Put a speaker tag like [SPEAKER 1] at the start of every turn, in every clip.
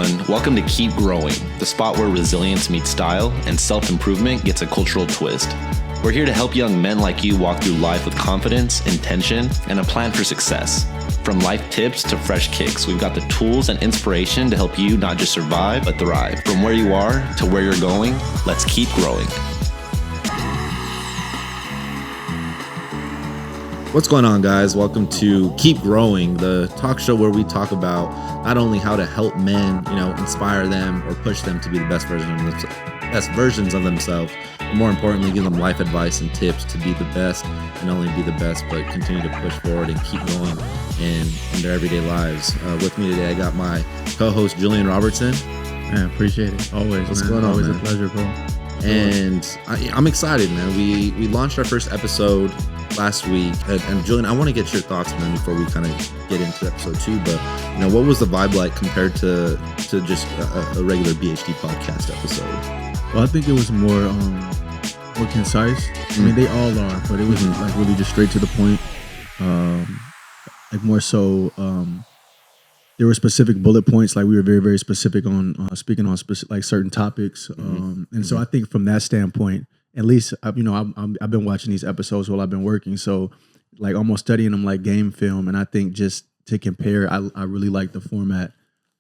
[SPEAKER 1] everyone. Welcome to Keep Growing, the spot where resilience meets style and self-improvement gets a cultural twist. We're here to help young men like you walk through life with confidence, intention, and a plan for success. From life tips to fresh kicks, we've got the tools and inspiration to help you not just survive, but thrive. From where you are to where you're going, let's keep growing. What's going on, guys? Welcome to Keep Growing, the talk show where we talk about not only how to help men, inspire them or push them to be the best versions of themselves, but more importantly, give them life advice and tips to be the best, and not only be the best, but continue to push forward and keep going in their everyday lives. With me today, I got my co-host, Julian Robertson.
[SPEAKER 2] Man, appreciate it. Always.
[SPEAKER 1] What's going on,
[SPEAKER 2] Always
[SPEAKER 1] man?
[SPEAKER 2] A pleasure, bro.
[SPEAKER 1] And I'm excited, man. We launched our first episode last week, and Julian, I want to get your thoughts, man, before we kind of get into episode 2. But what was the vibe like compared to just a regular BHD podcast episode?
[SPEAKER 2] Well, I think it was more concise. I mean, they all are, but it was like really just straight to the point. Like more so, there were specific bullet points. Like we were very, very specific on speaking on like certain topics. And so I think from that standpoint, at least, I've been watching these episodes while I've been working. So like almost studying them like game film. And I think just to compare, I really like the format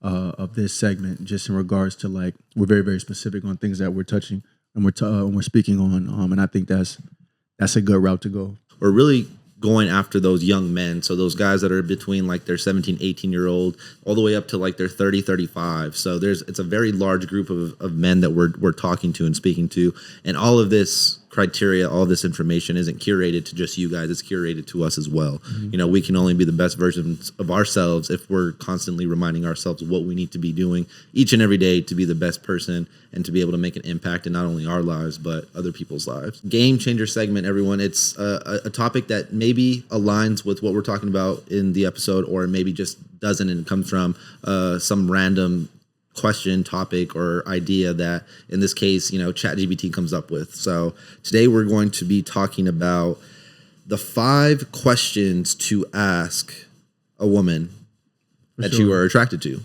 [SPEAKER 2] of this segment, just in regards to like, we're very, very specific on things that we're touching and we're speaking on. And I think that's a good route to go.
[SPEAKER 1] We're really going after those young men. So those guys that are between like their 17, 18-year-old all the way up to like their 30, 35. So it's a very large group of men that we're talking to and speaking to. And all of this criteria, all of this information isn't curated to just you guys. It's curated to us as well. Mm-hmm. We can only be the best versions of ourselves if we're constantly reminding ourselves what we need to be doing each and every day to be the best person and to be able to make an impact in not only our lives, but other people's lives. Game changer segment, everyone. It's a topic that maybe aligns with what we're talking about in the episode, or maybe just doesn't, and comes from some random question, topic, or idea that, in this case, ChatGPT comes up with. So today we're going to be talking about the 5 questions to ask a woman that you are attracted to.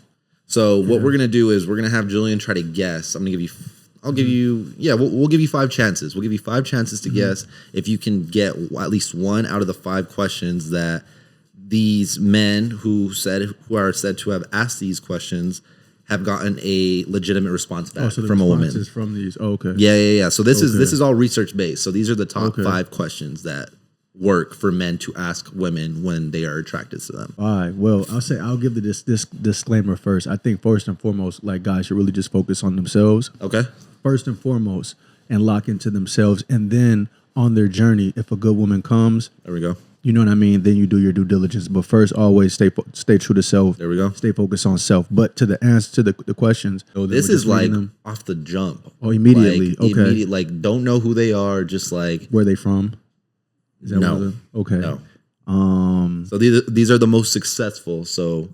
[SPEAKER 1] So what we're going to do is we're going to have Julian try to guess. We'll give you 5 chances. We'll give you 5 chances to guess if you can get at least one out of the 5 questions that these men who are said to have asked these questions have gotten a legitimate response back from a woman.
[SPEAKER 2] From these, okay.
[SPEAKER 1] Yeah. So this is all research based. So these are the top 5 questions that work for men to ask women when they are attracted to them.
[SPEAKER 2] All right. Well, I'll give this disclaimer first. I think first and foremost, like, guys should really just focus on themselves.
[SPEAKER 1] Okay.
[SPEAKER 2] First and foremost, and lock into themselves, and then on their journey, if a good woman comes,
[SPEAKER 1] there we go.
[SPEAKER 2] You know what I mean? Then you do your due diligence. But first, always stay true to self.
[SPEAKER 1] There we go.
[SPEAKER 2] Stay focused on self. But to the answer to the questions.
[SPEAKER 1] This is like off the jump.
[SPEAKER 2] Oh, immediately.
[SPEAKER 1] Like, okay. Like, don't know who they are. Just like,
[SPEAKER 2] where are they from?
[SPEAKER 1] Is that no.
[SPEAKER 2] Okay.
[SPEAKER 1] No. So these are the most successful. So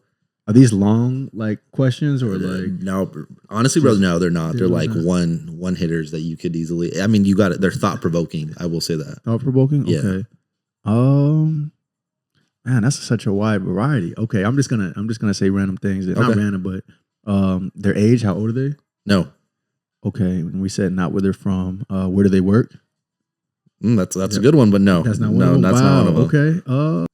[SPEAKER 2] are these long like questions or like?
[SPEAKER 1] No, honestly, bro, no, they're not. They're like one hitters that you could easily. I mean, you got it. They're thought provoking. I will say that.
[SPEAKER 2] Thought provoking.
[SPEAKER 1] Yeah.
[SPEAKER 2] Okay. Man, that's such a wide variety. Okay, I'm just gonna say random things. Not random, but their age. How old are they?
[SPEAKER 1] No.
[SPEAKER 2] Okay, when we said not where they're from, where do they work?
[SPEAKER 1] That's a good one, but no,
[SPEAKER 2] that's not one of them.
[SPEAKER 1] That's not one of them.
[SPEAKER 2] Okay.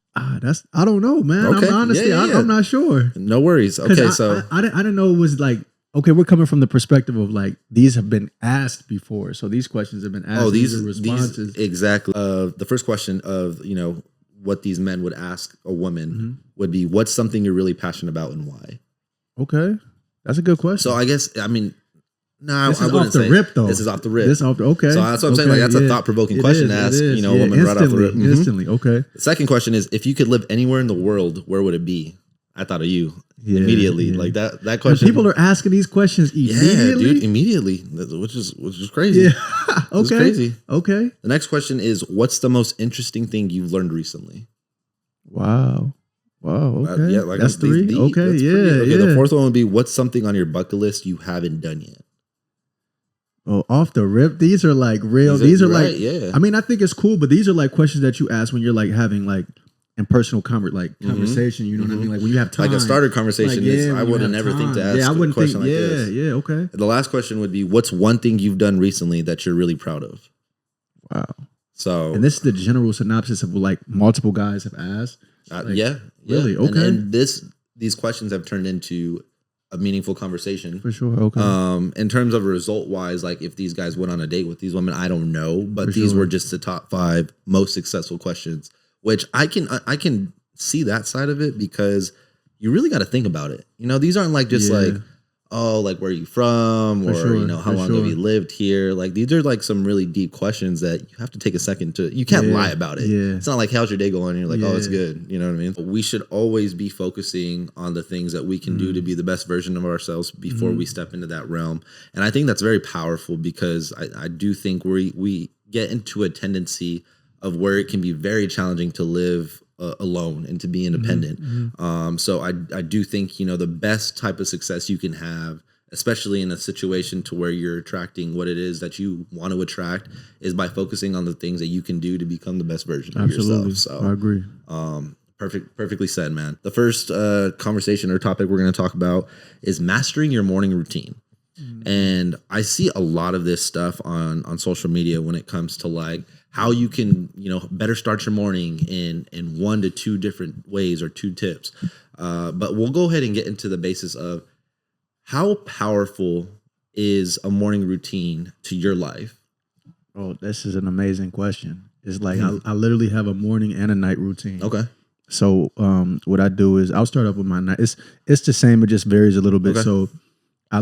[SPEAKER 2] I don't know, man.
[SPEAKER 1] Okay.
[SPEAKER 2] I'm not sure.
[SPEAKER 1] No worries. Okay, so
[SPEAKER 2] I didn't know it was like. Okay, we're coming from the perspective of like these have been asked before, so these questions have been asked.
[SPEAKER 1] Oh, these
[SPEAKER 2] are responses.
[SPEAKER 1] Exactly. The first question of what these men would ask a woman would be, what's something you're really passionate about and why?
[SPEAKER 2] Okay, that's a good question.
[SPEAKER 1] So I guess I wouldn't
[SPEAKER 2] off the
[SPEAKER 1] say
[SPEAKER 2] rip though.
[SPEAKER 1] This is off the rip.
[SPEAKER 2] Okay.
[SPEAKER 1] So that's what I'm saying. Like that's a thought provoking question to ask. A woman right off the rip.
[SPEAKER 2] Instantly. Okay.
[SPEAKER 1] The second question is, if you could live anywhere in the world, where would it be? I thought of you. Immediately.
[SPEAKER 2] Yeah.
[SPEAKER 1] Like that question.
[SPEAKER 2] People are asking these questions immediately.
[SPEAKER 1] Yeah, dude, immediately, which is crazy.
[SPEAKER 2] Yeah. Okay.
[SPEAKER 1] It's crazy.
[SPEAKER 2] Okay.
[SPEAKER 1] The next question is, what's the most interesting thing you've learned recently?
[SPEAKER 2] Wow. Okay.
[SPEAKER 1] Yeah, like
[SPEAKER 2] that's 3. Okay.
[SPEAKER 1] Okay. The fourth one would be, what's something on your bucket list you haven't done yet?
[SPEAKER 2] Oh, off the rip. These are like real. These are
[SPEAKER 1] right,
[SPEAKER 2] like.
[SPEAKER 1] Yeah.
[SPEAKER 2] I mean, I think it's cool, but these are like questions that you ask when you're like having like and personal conversation. You know what I mean? Like when you have time,
[SPEAKER 1] Like a starter conversation is, I wouldn't ever think to ask
[SPEAKER 2] I wouldn't
[SPEAKER 1] a question
[SPEAKER 2] think,
[SPEAKER 1] like this.
[SPEAKER 2] Yeah, okay.
[SPEAKER 1] The last question would be, what's one thing you've done recently that you're really proud of?
[SPEAKER 2] Wow.
[SPEAKER 1] So,
[SPEAKER 2] and this is the general synopsis of like multiple guys have asked.
[SPEAKER 1] Yeah,
[SPEAKER 2] really, okay.
[SPEAKER 1] And these questions have turned into a meaningful conversation
[SPEAKER 2] for sure. Okay.
[SPEAKER 1] In terms of result wise, like if these guys went on a date with these women, I don't know, but these were just the top 5 most successful questions, which I can see that side of it, because you really got to think about it. You know, these aren't like just like, oh, like where are you from, or you know, how long have you lived here? Like these are like some really deep questions that you have to take a second to. You can't lie about it. It's not like, how's your day going? And you're like, oh, it's good. You know what I mean? But we should always be focusing on the things that we can do to be the best version of ourselves before we step into that realm. And I think that's very powerful, because I do think we get into a tendency of where it can be very challenging to live alone and to be independent. So I do think, you know, the best type of success you can have, especially in a situation to where you're attracting what it is that you want to attract, is by focusing on the things that you can do to become the best version of yourself. So
[SPEAKER 2] I agree.
[SPEAKER 1] Perfectly said, man. The first conversation or topic we're going to talk about is mastering your morning routine. And I see a lot of this stuff on social media when it comes to like how you can, you know, better start your morning in 1 to 2 different ways or 2 tips. But we'll go ahead and get into the basis of how powerful is a morning routine to your life?
[SPEAKER 2] Oh, this is an amazing question. It's like I literally have a morning and a night routine.
[SPEAKER 1] Okay.
[SPEAKER 2] So what I do is I'll start off with my night. It's the same, it just varies a little bit. Okay. So I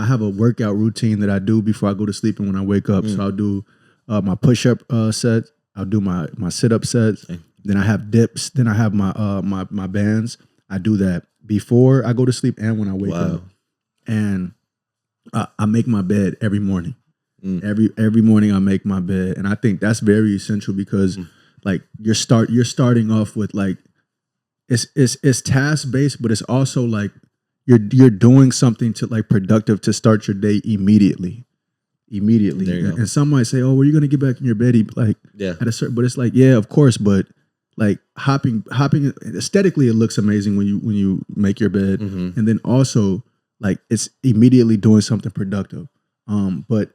[SPEAKER 2] have a workout routine that I do before I go to sleep and when I wake up. So I'll do my push-up set. I'll do my sit-up sets. Okay. Then I have dips. Then I have my bands. I do that before I go to sleep and when I wake up. And I make my bed every morning. Every morning I make my bed, and I think that's very essential because like you're starting off with like it's task based, but it's also like you're doing something to like productive to start your day immediately. And some might say, oh, well, you're gonna get back in your bed like at a certain, but it's like, yeah, of course, but like hopping aesthetically it looks amazing when you make your bed, and then also like it's immediately doing something productive. But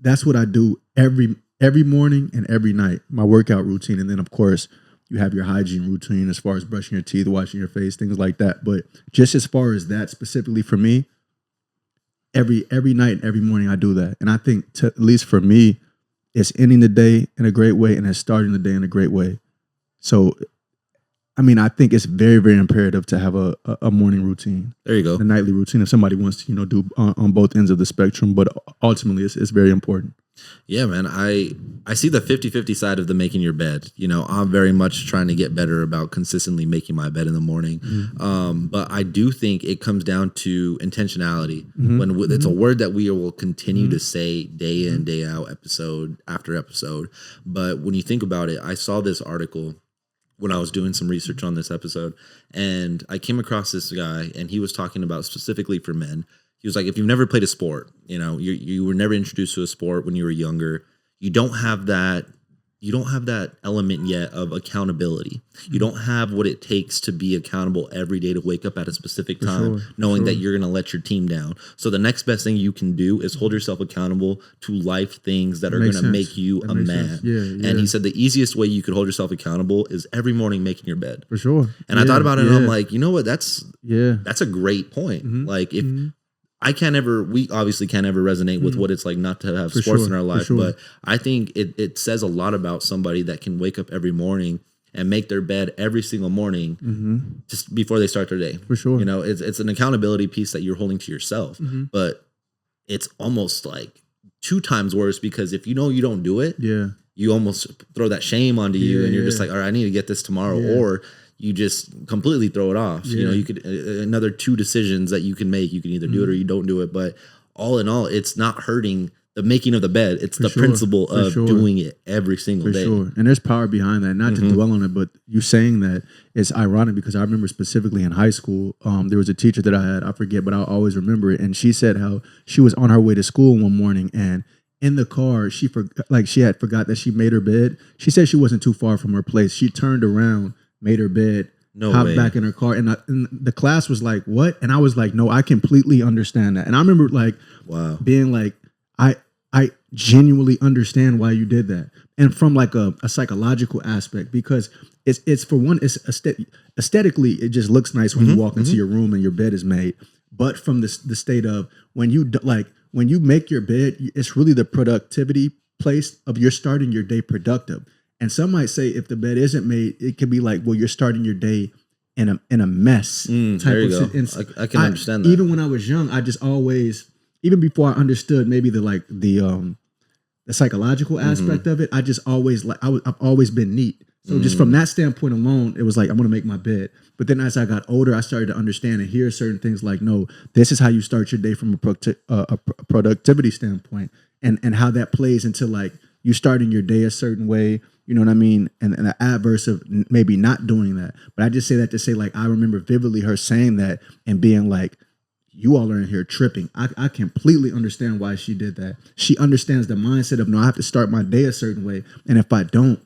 [SPEAKER 2] that's what I do every morning and every night, my workout routine. And then of course you have your hygiene routine as far as brushing your teeth, washing your face, things like that. But just as far as that specifically for me, every night and every morning I do that. And I think at least for me, it's ending the day in a great way and it's starting the day in a great way. So I mean, I think it's very, very imperative to have a morning routine.
[SPEAKER 1] There you go.
[SPEAKER 2] A nightly routine if somebody wants to, do on both ends of the spectrum. But ultimately, it's very important.
[SPEAKER 1] Yeah, man. I see the 50-50 side of the making your bed. You know, I'm very much trying to get better about consistently making my bed in the morning. But I do think it comes down to intentionality. When it's a word that we will continue to say day in, day out, episode after episode. But when you think about it, I saw this article when I was doing some research on this episode, and I came across this guy, and he was talking about specifically for men. He was like, if you've never played a sport, you were never introduced to a sport when you were younger, you don't have that element yet of accountability. You don't have what it takes to be accountable every day to wake up at a specific time, knowing that you're going to let your team down. So the next best thing you can do is hold yourself accountable to life things that are going to make you a man. And he said the easiest way you could hold yourself accountable is every morning making your bed.
[SPEAKER 2] For sure.
[SPEAKER 1] And I thought about it and I'm like, you know what? That's a great point. Like if we obviously can't ever resonate with what it's like not to have sports in our life. But I think it says a lot about somebody that can wake up every morning and make their bed every single morning just before they start their day.
[SPEAKER 2] For sure.
[SPEAKER 1] It's an accountability piece that you're holding to yourself, but it's almost like 2 times worse because if you don't do it, you almost throw that shame onto you and you're just like, all right, I need to get this tomorrow. Or you just completely throw it off. You could another 2 decisions that you can make. You can either do it or you don't do it. But all in all, it's not hurting the making of the bed. It's the principle of doing it every single day.
[SPEAKER 2] And there's power behind that. Not to dwell on it, but you saying that is ironic because I remember specifically in high school, there was a teacher that I had, I forget, but I'll always remember it. And she said how she was on her way to school one morning and in the car, she had forgot that she made her bed. She said she wasn't too far from her place. She turned around made her bed,
[SPEAKER 1] No
[SPEAKER 2] hopped
[SPEAKER 1] way.
[SPEAKER 2] back in her car, and the class was like, "What?" And I was like, "No, I completely understand that." And I remember like
[SPEAKER 1] Wow.
[SPEAKER 2] being like, I genuinely understand why you did that, and from like a psychological aspect, because it's for one, it's aesthetically it just looks nice when you walk into your room and your bed is made, but from the state of when you when you make your bed, it's really the productivity place of you're starting your day productive. And some might say if the bed isn't made, it could be like, well, you're starting your day in a mess type
[SPEAKER 1] There you
[SPEAKER 2] of
[SPEAKER 1] go.
[SPEAKER 2] and
[SPEAKER 1] I can understand that.
[SPEAKER 2] Even when I was young, I just always, even before I understood maybe the psychological aspect of it, I just always I've always been neat. So just from that standpoint alone, it was like, I'm gonna make my bed. But then as I got older, I started to understand and hear certain things like, no, this is how you start your day from a productivity standpoint, and how that plays into like you starting your day a certain way. You know what I mean? And the adverse of maybe not doing that. But I just say that to say, like, I remember vividly her saying that and being like, you all are in here tripping. I completely understand why she did that. She understands the mindset of, no, I have to start my day a certain way. And if I don't,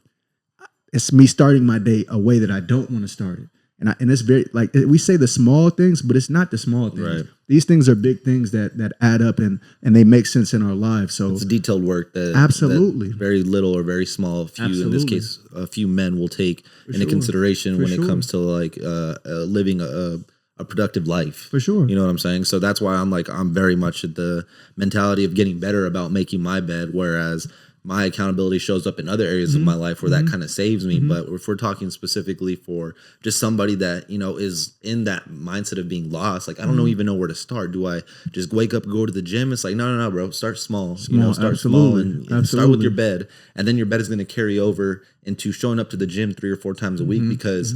[SPEAKER 2] it's me starting my day a way that I don't want to start it. And it's very, like, we say the small things, but it's not the small things.
[SPEAKER 1] Right.
[SPEAKER 2] These things are big things that add up and they make sense in our lives. So
[SPEAKER 1] it's detailed work that
[SPEAKER 2] absolutely,
[SPEAKER 1] that very little or very small few, in this case, a few men will take into consideration when it comes to like living a productive life.
[SPEAKER 2] For sure.
[SPEAKER 1] You know what I'm saying? So that's why I'm very much at the mentality of getting better about making my bed, whereas my accountability shows up in other areas of my life where that kind of saves me. But if we're talking specifically for just somebody that, you know, is in that mindset of being lost, like, I don't even know where to start. Do I just wake up and go to the gym? It's like, no, bro. Start small. You know, start small and start with your bed. And then your bed is going to carry over into showing up to the gym 3 or 4 times a week because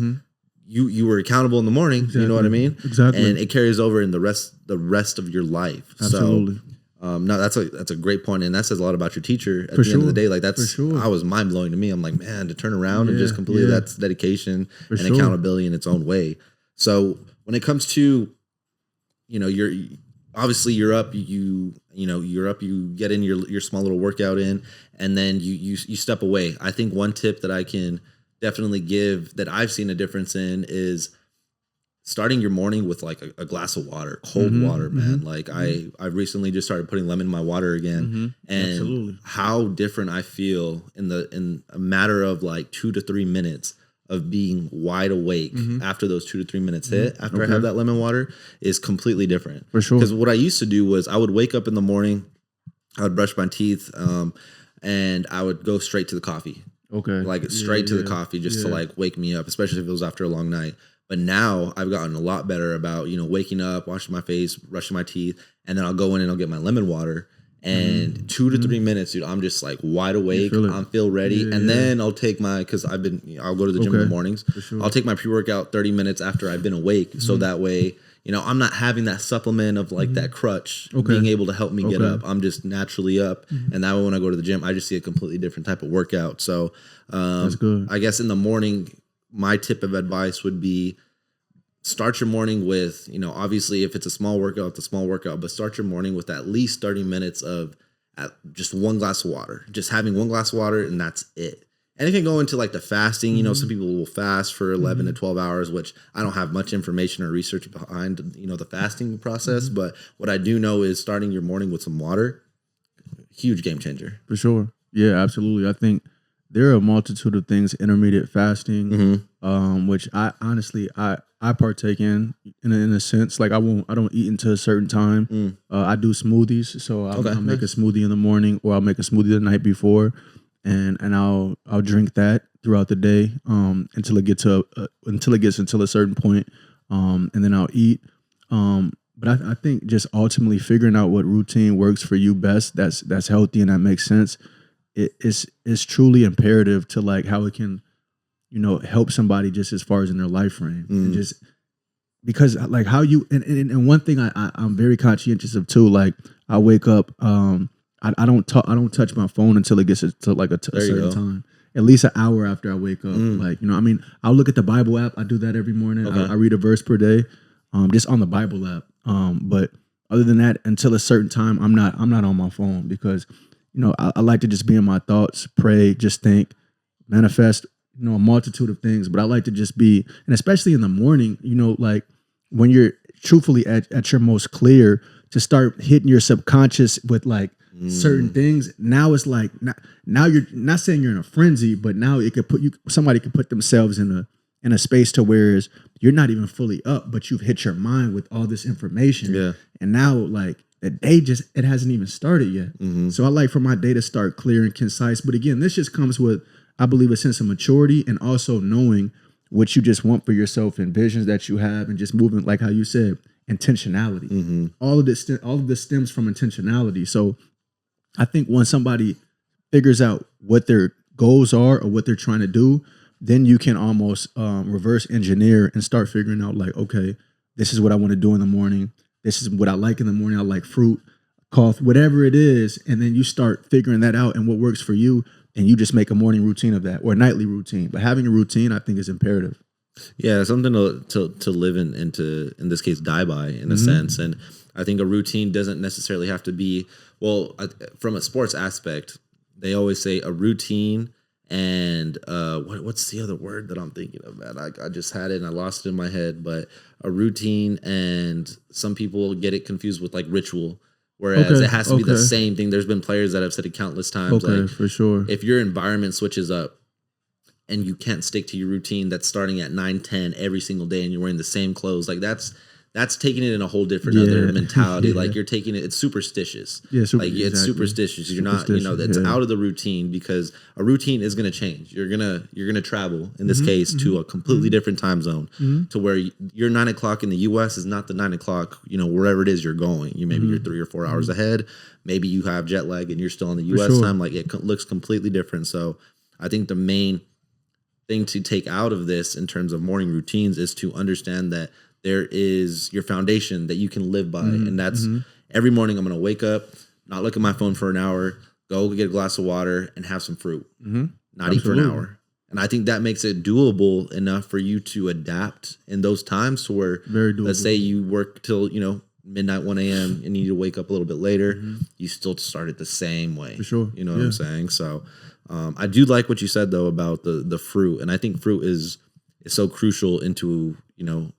[SPEAKER 1] you were accountable in the morning.
[SPEAKER 2] Exactly.
[SPEAKER 1] You know what I mean?
[SPEAKER 2] Exactly.
[SPEAKER 1] And it carries over in the rest of your life.
[SPEAKER 2] Absolutely.
[SPEAKER 1] So, no, that's a great point, and that says a lot about your teacher. At the end of the day, like that's I was mind blowing to me. I'm like, man, to turn around and just completely that's dedication and accountability in its own way. So when it comes to, you know, you're up, you get in your small little workout in, and then you step away. I think one tip that I can definitely give that I've seen a difference in is starting your morning with like a glass of water, cold water, man. Like I recently just started putting lemon in my water again, and how different I feel in a matter of like 2 to 3 minutes of being wide awake after those 2 to 3 minutes hit, after I have that lemon water, is completely different.
[SPEAKER 2] For sure.
[SPEAKER 1] Because what I used to do was I would wake up in the morning, I would brush my teeth, and I would go straight to the coffee.
[SPEAKER 2] Okay.
[SPEAKER 1] Like straight to the coffee just to like wake me up, especially if it was after a long night. But now I've gotten a lot better about, you know, waking up, washing my face, brushing my teeth, and then I'll go in and I'll get my lemon water. And 2 to 3 minutes, dude, I'm just like wide awake. I feel ready. And then I'll take because I'll go to the gym in the mornings. I'll take my pre-workout 30 minutes after I've been awake. So that way, you know, I'm not having that supplement of like that crutch being able to help me get up. I'm just naturally up. And that way when I go to the gym, I just see a completely different type of workout. So
[SPEAKER 2] that's good.
[SPEAKER 1] I guess in the morning, my tip of advice would be start your morning with, you know, obviously if it's a small workout, it's a small workout, but start your morning with at least 30 minutes of just one glass of water, just having one glass of water, and that's it. And if you go into like the fasting, you know, some people will fast for 11 to 12 hours, which I don't have much information or research behind, you know, the fasting process. But what I do know is starting your morning with some water, huge game changer.
[SPEAKER 2] For sure. Yeah, absolutely. I think there are a multitude of things, intermediate fasting, which I honestly, I partake in a sense. Like I don't eat until a certain time. I do smoothies, so I'll make a smoothie in the morning, or I'll make a smoothie the night before, and I'll drink that throughout the day until it gets until a certain point, and then I'll eat. But I think just ultimately figuring out what routine works for you best, that's healthy and that makes sense. It's truly imperative to like how it can, you know, help somebody just as far as in their life frame. And just because like how you, and one thing I'm very conscientious of too, like I wake up, I don't touch my phone until it gets to like a certain time, at least an hour after I wake up. Like, you know, I mean, I'll look at the Bible app. I do that every morning. I read a verse per day, just on the Bible app. But other than that, until a certain time, I'm not on my phone because, you know, I like to just be in my thoughts, pray, just think, manifest, a multitude of things, but I like to just be, and especially in the morning, like when you're truthfully at your most clear, to start hitting your subconscious with like certain things. Now it's like, now you're not saying you're in a frenzy, but now it could somebody could put themselves in a space to where you're not even fully up, but you've hit your mind with all this information.
[SPEAKER 1] Yeah.
[SPEAKER 2] And now like the day it hasn't even started yet. So I like for my day to start clear and concise. But again, this just comes with, I believe, a sense of maturity and also knowing what you just want for yourself and visions that you have, and just moving, like how you said, intentionality. All of this stems from intentionality. So I think when somebody figures out what their goals are or what they're trying to do, then you can almost reverse engineer and start figuring out like, okay, this is what I want to do in the morning. This is what I like in the morning. I like fruit, coffee, whatever it is. And then you start figuring that out and what works for you. And you just make a morning routine of that, or a nightly routine. But having a routine, I think, is imperative.
[SPEAKER 1] Yeah, something to live in this case, die by, in a sense. And I think a routine doesn't necessarily have to be, from a sports aspect, they always say a routine and what's the other word that I'm thinking of, man? I just had it and I lost it in my head. But a routine, and some people get it confused with like ritual. Whereas it has to be the same thing. There's been players that have said it countless times.
[SPEAKER 2] Okay,
[SPEAKER 1] like,
[SPEAKER 2] for sure.
[SPEAKER 1] If your environment switches up and you can't stick to your routine that's starting at 9-10 every single day and you're wearing the same clothes, like that's taking it in a whole different other mentality. Yeah. Like you're taking it's superstitious. Yeah, it's superstitious. You're not, that's out of the routine, because a routine is going to change. You're going to travel, in this case, to a completely different time zone, to where your 9 o'clock in the US is not the 9 o'clock, wherever it is you're going. Maybe you're 3 or 4 hours ahead. Maybe you have jet lag and you're still in the US time. Like it looks completely different. So I think the main thing to take out of this in terms of morning routines is to understand that there is your foundation that you can live by. And that's every morning I'm going to wake up, not look at my phone for an hour, go get a glass of water and have some fruit, not eat for an hour. And I think that makes it doable enough for you to adapt in those times, to where, let's say you work till, midnight, 1 a.m. and you need to wake up a little bit later, you still start it the same way. For sure. You know what I'm saying? So I do like what you said, though, about the fruit. And I think fruit is so crucial into,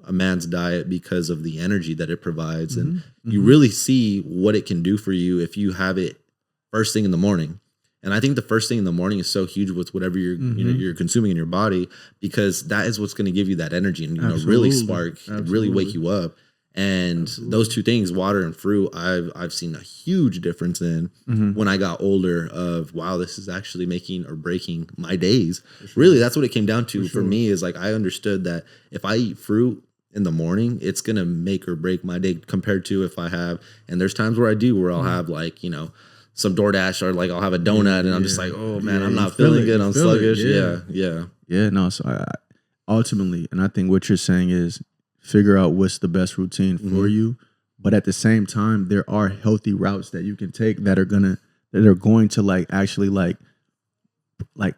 [SPEAKER 1] a man's diet because of the energy that it provides. And you really see what it can do for you if you have it first thing in the morning. And I think the first thing in the morning is so huge with whatever you're consuming in your body, because that is what's going to give you that energy and really spark, really wake you up. And those two things, water and fruit, I've seen a huge difference in when I got older, of, wow, this is actually making or breaking my days. Really, that's what it came down to for me, is like, I understood that if I eat fruit in the morning, it's going to make or break my day, compared to if I have, and there's times where I'll have like, some DoorDash, or like I'll have a donut and I'm just like, oh man, I'm not feeling good. I'm sluggish. Yeah.
[SPEAKER 2] No, so I ultimately, and I think what you're saying is, figure out what's the best routine for you. But at the same time, there are healthy routes that you can take that are going to like actually like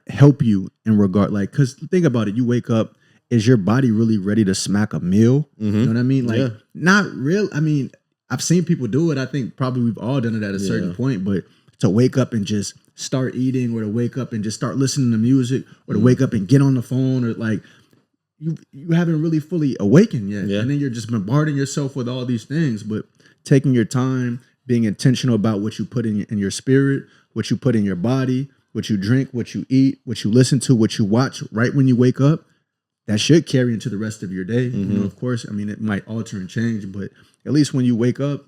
[SPEAKER 2] help you in regard, like, because think about it, you wake up, is your body really ready to smack a meal? You know what I mean? Like, not real. I mean, I've seen people do it. I think probably we've all done it at a certain point, but to wake up and just start eating, or to wake up and just start listening to music, or to wake up and get on the phone, or like, you haven't really fully awakened yet. And then you're just bombarding yourself with all these things. But taking your time, being intentional about what you put in your spirit, what you put in your body, what you drink, what you eat, what you listen to, what you watch right when you wake up, that should carry into the rest of your day. Of course, I mean, it might alter and change, but at least when you wake up,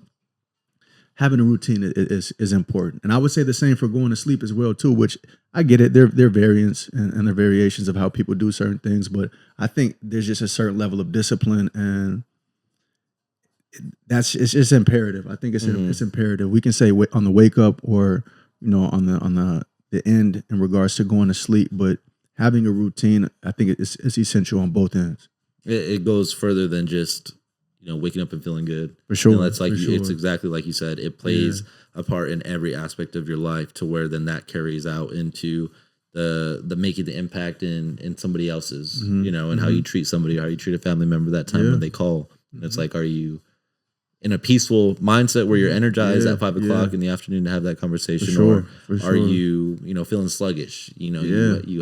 [SPEAKER 2] having a routine is important. And I would say the same for going to sleep as well too, which I get it. There are variants and there are variations of how people do certain things, but I think there's just a certain level of discipline, and it's imperative. I think it's imperative. We can say on the wake up, or on the end in regards to going to sleep, but having a routine, I think it's essential on both ends.
[SPEAKER 1] It goes further than just waking up and feeling good.
[SPEAKER 2] For sure.
[SPEAKER 1] It's like, it's exactly like you said. It plays a part in every aspect of your life, to where then that carries out into the making the impact in somebody else's, and how you treat somebody, how you treat a family member that time when they call. And it's like, are you in a peaceful mindset where you're energized
[SPEAKER 2] Yeah,
[SPEAKER 1] at 5 o'clock in the afternoon to have that conversation,
[SPEAKER 2] sure, for
[SPEAKER 1] or are
[SPEAKER 2] sure.
[SPEAKER 1] you feeling sluggish? You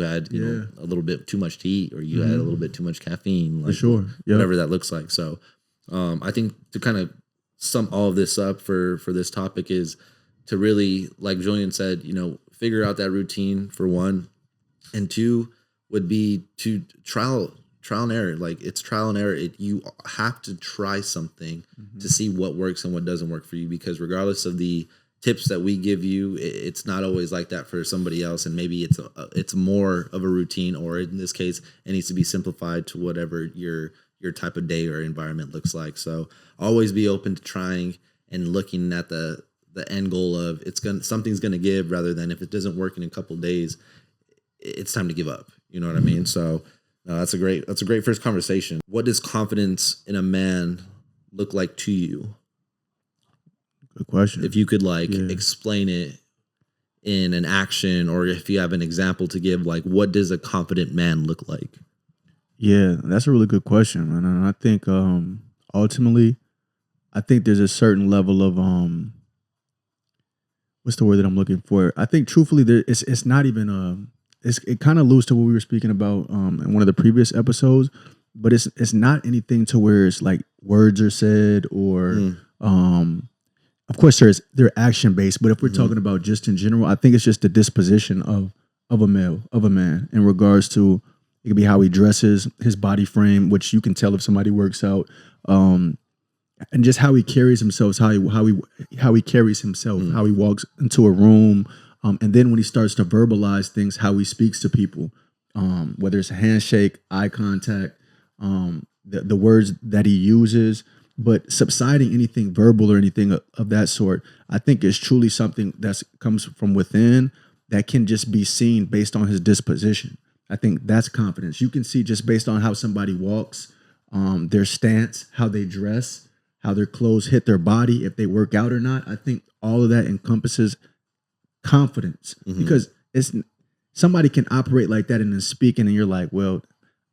[SPEAKER 1] had a little bit too much to eat, or you had a little bit too much caffeine, like
[SPEAKER 2] sure. Yep.
[SPEAKER 1] whatever that looks like. So, I think to kind of sum all of this up for this topic is to really, like Julian said, figure out that routine for one, and two would be to trial and error. Like, it's trial and error. You have to try something to see what works and what doesn't work for you, because regardless of the tips that we give you, it's not always like that for somebody else. And maybe it's more of a routine, or in this case, it needs to be simplified to whatever your type of day or environment looks like. So always be open to trying and looking at the end goal of something's gonna give, rather than if it doesn't work in a couple of days, it's time to give up. You know what I mean? So that's a great first conversation. What does confidence in a man look like to you?
[SPEAKER 2] Good question.
[SPEAKER 1] If you could explain it in an action, or if you have an example to give, like, what does a confident man look like?
[SPEAKER 2] Yeah, that's a really good question, man. And I think ultimately, I think there's a certain level of what's the word that I'm looking for? I think truthfully, it's not even it kind of alludes to what we were speaking about in one of the previous episodes, but it's not anything to where it's like words are said, or of course they're action based, but if we're talking about just in general, I think it's just the disposition of a man in regards to, it could be how he dresses, his body frame, which you can tell if somebody works out, and just how he carries himself, how he carries himself, how he walks into a room, and then when he starts to verbalize things, how he speaks to people, whether it's a handshake, eye contact, the words that he uses. But subsiding anything verbal or anything of that sort, I think is truly something that comes from within, that can just be seen based on his disposition. I think that's confidence. You can see just based on how somebody walks, their stance, how they dress, how their clothes hit their body, if they work out or not. I think all of that encompasses confidence, because somebody can operate like that and then speaking, and you're like, well,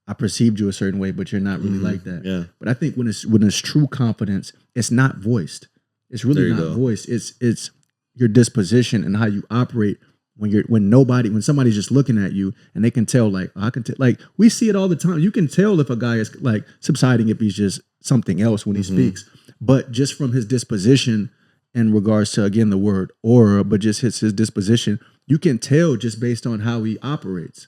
[SPEAKER 2] I perceived you a certain way, but you're not really like that. Yeah. But I think when it's true confidence, it's not voiced. It's really not voiced. It's your disposition and how you operate when somebody's just looking at you, and they can tell, like, I can tell, like, we see it all the time. You can tell if a guy is like subsiding, if he's just something else when he speaks, but just from his disposition in regards to, again, the word aura, but just his disposition, you can tell just based on how he operates,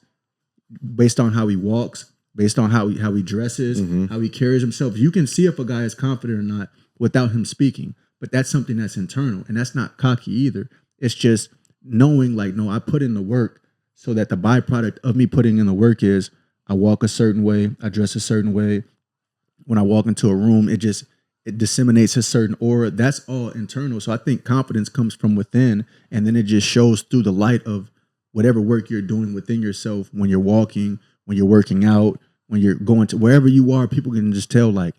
[SPEAKER 2] based on how he walks, based on how he dresses, how he carries himself. You can see if a guy is confident or not without him speaking. But that's something that's internal, and that's not cocky either. It's just knowing, like, no, I put in the work, so that the byproduct of me putting in the work is I walk a certain way, I dress a certain way. When I walk into a room, it disseminates a certain aura. That's all internal. So I think confidence comes from within, and then it just shows through the light of whatever work you're doing within yourself. When you're walking, when you're working out, when you're going to wherever you are, people can just tell, like,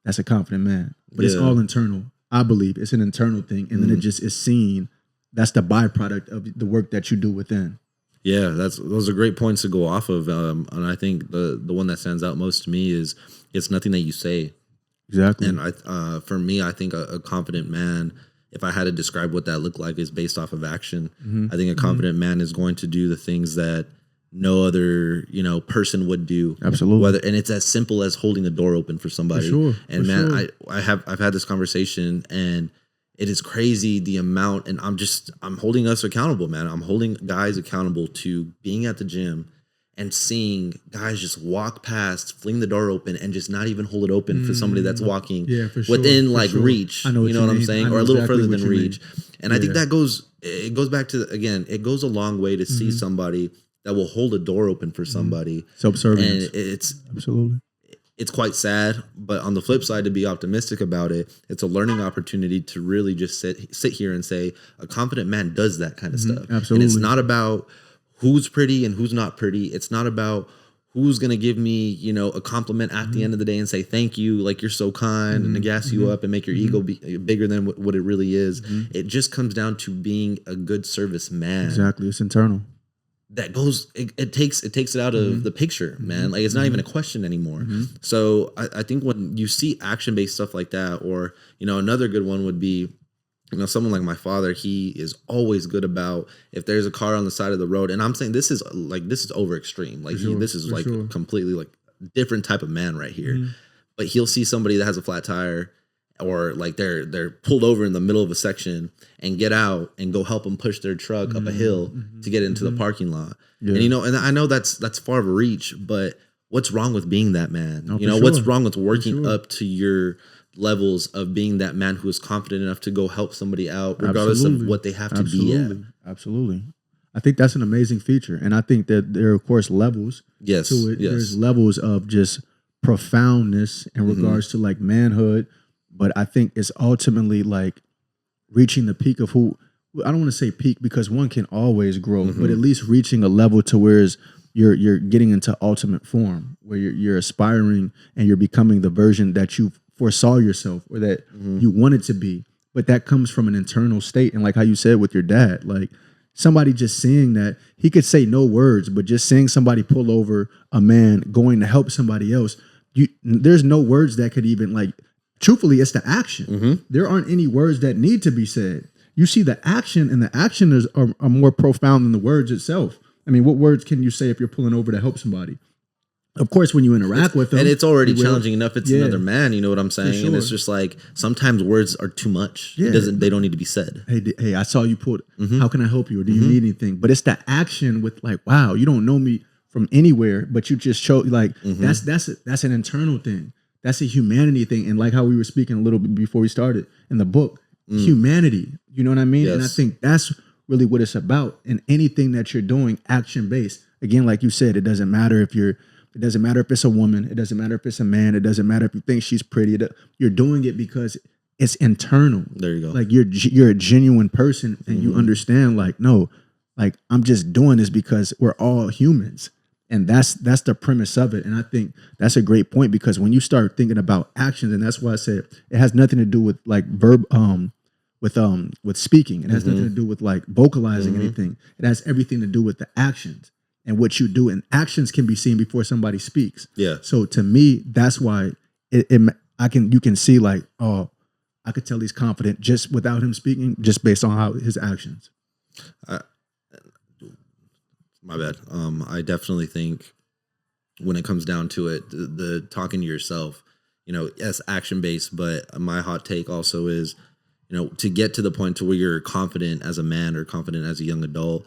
[SPEAKER 2] that's a confident man. But it's all internal. I believe it's an internal thing, and then it just is seen. That's the byproduct of the work that you do within.
[SPEAKER 1] Yeah, those are great points to go off of. And I think the one that stands out most to me is it's nothing that you say.
[SPEAKER 2] Exactly.
[SPEAKER 1] And for me, I think a confident man, if I had to describe what that looked like, is based off of action. I think a confident man is going to do the things that no other person would do.
[SPEAKER 2] Absolutely.
[SPEAKER 1] And it's as simple as holding the door open for somebody.
[SPEAKER 2] For sure.
[SPEAKER 1] And man, I've had this conversation, and it is crazy the amount, and I'm holding us accountable, man. I'm holding guys accountable to being at the gym and seeing guys just walk past, fling the door open, and just not even hold it open for somebody that's walking within reach.
[SPEAKER 2] I know
[SPEAKER 1] you know what I'm saying? Or a little
[SPEAKER 2] exactly
[SPEAKER 1] further than reach. And I think that goes back to, again, it goes a long way to see somebody that will hold a door open for somebody.
[SPEAKER 2] Subservience.
[SPEAKER 1] And it's
[SPEAKER 2] absolutely.
[SPEAKER 1] It's quite sad, but on the flip side, to be optimistic about it, it's a learning opportunity to really just sit here and say a confident man does that kind of stuff.
[SPEAKER 2] Absolutely.
[SPEAKER 1] And it's not about who's pretty and who's not pretty. It's not about who's going to give me, a compliment at the end of the day and say, thank you, like, you're so kind, and to gas you up and make your ego be bigger than what it really is. It just comes down to being a good service man.
[SPEAKER 2] Exactly. It's internal.
[SPEAKER 1] that goes it takes it out of the picture, man. Like it's not even a question anymore. So I think when you see action-based stuff like that, or another good one would be, someone like my father, he is always good about if there's a car on the side of the road, and I'm saying this is over extreme. Like this is like completely like different type of man right here. But he'll see somebody that has a flat tire, or like they're pulled over in the middle of a section, and get out and go help them push their truck up a hill to get into the parking lot. And and I know that's far of a reach, but what's wrong with being that man? What's wrong with working up to your levels of being that man who is confident enough to go help somebody out, regardless of what they have to be at?
[SPEAKER 2] Absolutely. I think that's an amazing feature. And I think that there are, of course, levels to it.
[SPEAKER 1] Yes. There's
[SPEAKER 2] levels of just profoundness in regards to like manhood. But I think it's ultimately like reaching the peak of who, I don't want to say peak because one can always grow, but at least reaching a level to where you're getting into ultimate form, where you're aspiring and you're becoming the version that you foresaw yourself or that you wanted to be. But that comes from an internal state. And like how you said with your dad, like somebody just seeing that, he could say no words, but just seeing somebody pull over a man going to help somebody else, there's no words that could even like, truthfully, it's the action. There aren't any words that need to be said. You see the action, and the action are more profound than the words itself. I mean, what words can you say if you're pulling over to help somebody? Of course, when you interact with them,
[SPEAKER 1] and it's already challenging enough. It's another man, you know what I'm saying?
[SPEAKER 2] Sure.
[SPEAKER 1] And it's just like sometimes words are too much.
[SPEAKER 2] Yeah.
[SPEAKER 1] They don't need to be said.
[SPEAKER 2] Hey, I saw you pull. How can I help you? Or do you need anything? But it's the action with like, wow, you don't know me from anywhere, but you just show like that's an internal thing. That's a humanity thing. And like how we were speaking a little bit before we started in the book, humanity, you know what I mean? Yes. And I think that's really what it's about. And anything that you're doing, action based. Again, like you said, it doesn't matter if it's a woman, it doesn't matter if it's a man, it doesn't matter if you think she's pretty. You're doing it because it's internal.
[SPEAKER 1] There you go.
[SPEAKER 2] Like you're a genuine person, and you understand like, no, like I'm just doing this because we're all humans. And that's the premise of it. And I think that's a great point, because when you start thinking about actions, and that's why I said it has nothing to do with like with speaking. It has nothing to do with like vocalizing anything. It has everything to do with the actions and what you do. And actions can be seen before somebody speaks.
[SPEAKER 1] Yeah.
[SPEAKER 2] So to me, that's why you can see like, oh, I could tell he's confident just without him speaking, just based on how his actions.
[SPEAKER 1] My bad. I definitely think when it comes down to it, the talking to yourself, yes, action based, but my hot take also is, to get to the point to where you're confident as a man or confident as a young adult,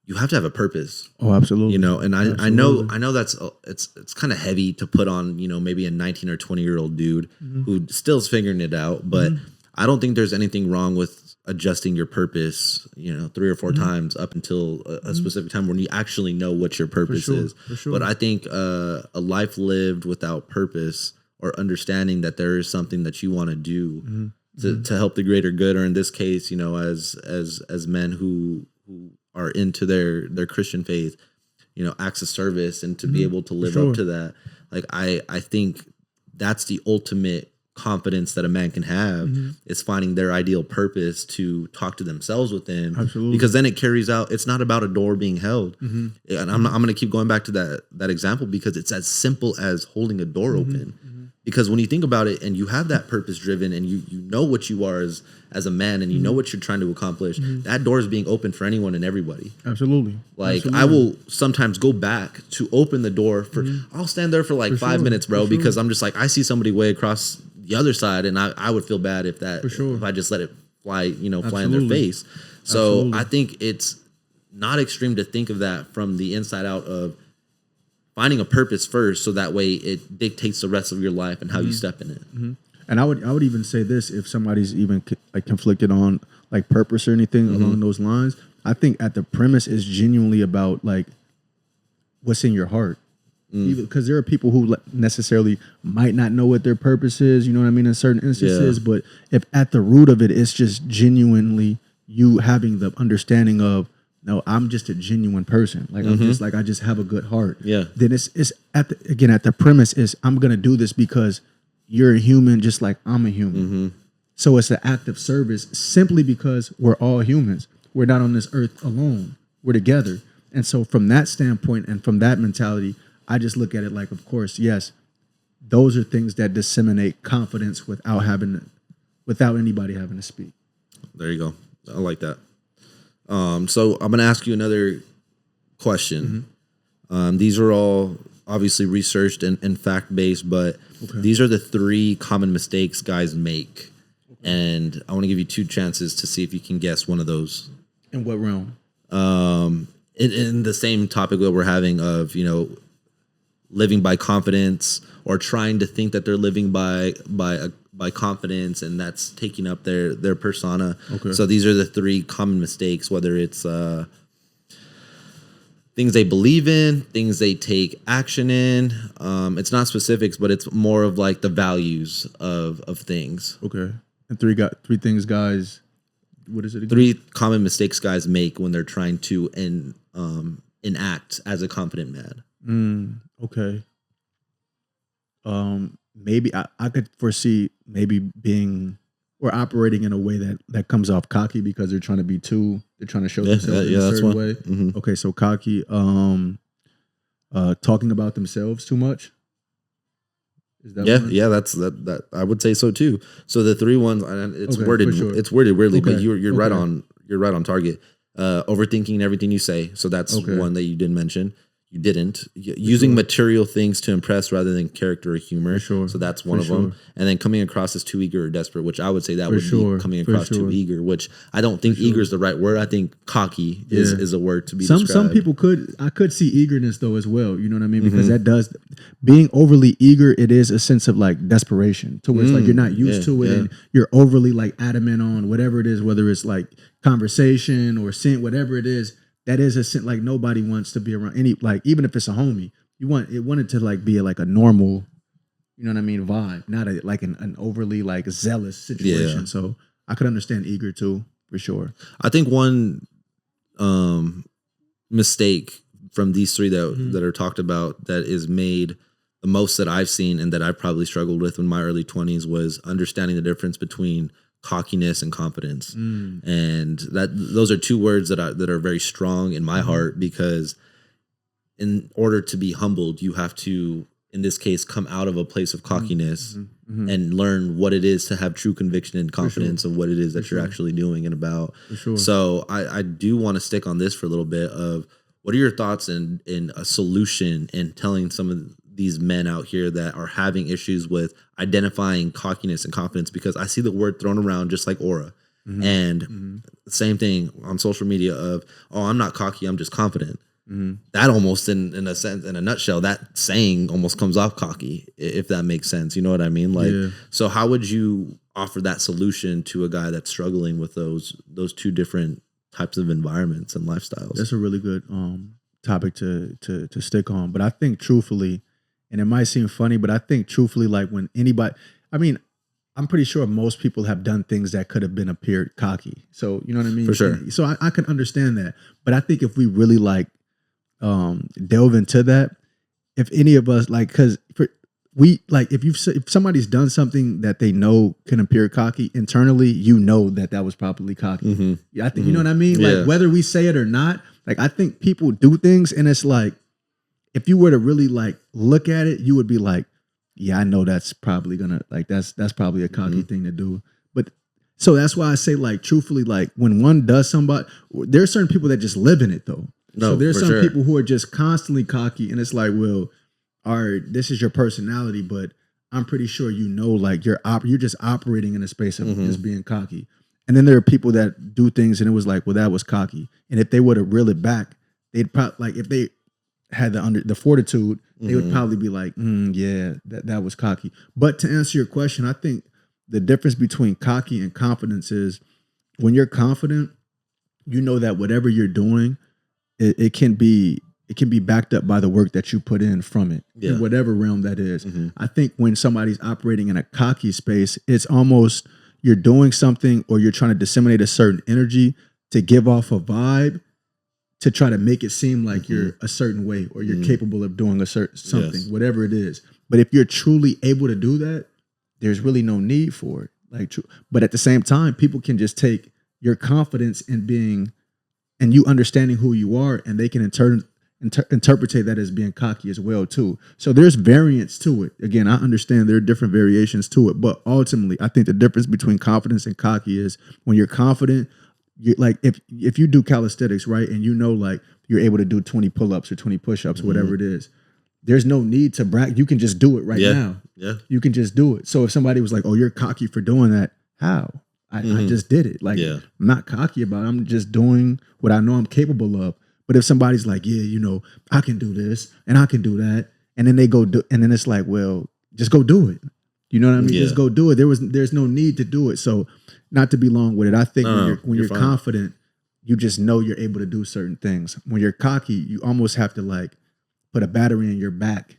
[SPEAKER 1] you have to have a purpose.
[SPEAKER 2] Oh, absolutely.
[SPEAKER 1] And I know that's it's kind of heavy to put on, maybe a 19 or 20-year-old dude who still's figuring it out, but I don't think there's anything wrong with adjusting your purpose, 3 or 4 times up until a specific time when you actually know what your purpose is.
[SPEAKER 2] For sure.
[SPEAKER 1] But I think a life lived without purpose, or understanding that there is something that you want to do to help the greater good, or in this case, as men who are into their Christian faith, acts of service, and to be able to live up to that. Like I think that's the ultimate confidence that a man can have, is finding their ideal purpose to talk to themselves within.
[SPEAKER 2] Absolutely.
[SPEAKER 1] Because then it carries out. It's not about a door being held. And I'm going to keep going back to that example, because it's as simple as holding a door open. Because when you think about it, and you have that purpose driven, and you know what you are as a man, and you know what you're trying to accomplish, that door is being open for anyone and everybody.
[SPEAKER 2] Absolutely.
[SPEAKER 1] Like I will sometimes go back to open the door for, I'll stand there for like 5 minutes, bro, because I'm just like, I see somebody way across the other side, and I would feel bad if I just let it fly, fly in their face. So I think it's not extreme to think of that from the inside out of finding a purpose first, so that way it dictates the rest of your life and how you step in it.
[SPEAKER 2] And I would even say this, if somebody's even like conflicted on like purpose or anything along those lines, I think at the premise is genuinely about like what's in your heart. Because there are people who necessarily might not know what their purpose is, you know what I mean, in certain instances. But if at the root of it, it's just genuinely you having the understanding of, no, I'm just a genuine person. Like I'm just like, I just have a good heart. Yeah. Then it's at the premise is, I'm gonna do this because you're a human just like I'm a human. So it's an act of service simply because we're all humans. We're not on this earth alone. We're together. And so from that standpoint and from that mentality, I just look at it like, of course, yes, those are things that disseminate confidence without anybody having to speak.
[SPEAKER 1] There you go. I like that. So I'm going to ask you another question. These are all obviously researched and fact-based, but these are the 3 common mistakes guys make. And I want to give you 2 chances to see if you can guess one of those.
[SPEAKER 2] In what realm?
[SPEAKER 1] In the same topic that we're having of, living by confidence or trying to think that they're living by confidence, and that's taking up their persona.
[SPEAKER 2] Okay.
[SPEAKER 1] So these are the 3 common mistakes, whether it's things they believe in, things they take action in. It's not specifics, but it's more of like the values of things.
[SPEAKER 2] Okay. And 3 things, guys. What is it again?
[SPEAKER 1] 3 common mistakes guys make when they're trying to enact as a confident man.
[SPEAKER 2] Okay. Maybe I could foresee maybe being or operating in a way that comes off cocky because they're trying to show themselves in a certain way.
[SPEAKER 1] Mm-hmm.
[SPEAKER 2] Okay, so cocky, talking about themselves too much. Is that one?
[SPEAKER 1] Yeah, that's that I would say so too. So the 3 ones, and it's worded weirdly, but you're right on target. Overthinking everything you say. So that's one that you didn't mention. You didn't. Using material things to impress rather than character or humor. So that's one of them. And then coming across as too eager or desperate, which I would say that would be coming across too eager, which I don't think eager is the right word. I think cocky is a word to be described.
[SPEAKER 2] Some people I could see eagerness though as well. You know what I mean? Because that does, being overly eager, it is a sense of like desperation to where it's like you're not used to it and you're overly like adamant on whatever it is, whether it's like conversation or sin, whatever it is. That is a sense like nobody wants to be around any, like even if it's a homie, you want it to like be like a normal, you know what I mean, vibe, not like an overly like zealous situation. Yeah. So I could understand eager too, for sure.
[SPEAKER 1] I think one mistake from these 3 that are talked about that is made the most that I've seen and that I probably struggled with in my early 20s was understanding the difference between cockiness and confidence. And those are 2 words that are very strong in my heart, because in order to be humbled, you have to, in this case, come out of a place of cockiness and learn what it is to have true conviction and confidence of what it is that you're actually doing and about. So I do want to stick on this for a little bit of what are your thoughts in a solution and telling some of these men out here that are having issues with identifying cockiness and confidence, because I see the word thrown around just like aura. And same thing on social media of, oh, I'm not cocky, I'm just confident. That almost in a sense, in a nutshell, that saying almost comes off cocky, if that makes sense. You know what I mean? Like, so how would you offer that solution to a guy that's struggling with those 2 different types of environments and lifestyles?
[SPEAKER 2] That's a really good topic to stick on. But I think truthfully, and it might seem funny, but I think truthfully, like when anybody, I mean, I'm pretty sure most people have done things that could have been appeared cocky. So, you know what I mean?
[SPEAKER 1] For sure.
[SPEAKER 2] And so I can understand that. But I think if we really like delve into that, if any of us like, because if somebody's done something that they know can appear cocky internally, you know that was probably cocky. I think, you know what I mean? Like whether we say it or not, like I think people do things and it's like, if you were to really like look at it, you would be like, yeah, I know that's probably gonna like that's probably a cocky thing to do. But so that's why I say like truthfully, like when one does somebody, there are certain people that just live in it though. So there's some people who are just constantly cocky, and it's like, well, all right, this is your personality, but I'm pretty sure you know like you're just operating in a space of just being cocky. And then there are people that do things and it was like, well, that was cocky. And if they were to reel it back, they'd probably like if they had the fortitude, they would probably be like, yeah, that was cocky. But to answer your question, I think the difference between cocky and confidence is when you're confident, you know that whatever you're doing, it can be backed up by the work that you put in from it, in whatever realm that is. I think when somebody's operating in a cocky space, it's almost you're doing something or you're trying to disseminate a certain energy to give off a vibe to try to make it seem like you're a certain way or you're capable of doing a certain something, whatever it is. But if you're truly able to do that, there's really no need for it. But at the same time, people can just take your confidence in being and you understanding who you are, and they can interpret that as being cocky as well too. So there's variance to it. Again, I understand there are different variations to it, but ultimately, I think the difference between confidence and cocky is when you're confident. You like if you do calisthenics, right, and you know like you're able to do 20 pull-ups or 20 push-ups, whatever it is. There's no need to brag. You can just do it right now.
[SPEAKER 1] Yeah.
[SPEAKER 2] You can just do it. So if somebody was like, "Oh, you're cocky for doing that," how? I just did it. Like I'm not cocky about it. I'm just doing what I know I'm capable of. But if somebody's like, "Yeah, you know, I can do this and I can do that," and then they go do, and then it's like, "Well, just go do it." You know what I mean? Just go do it. There's no need to do it. So not to be long with it. I think when you're confident, you just know you're able to do certain things. When you're cocky, you almost have to like put a battery in your back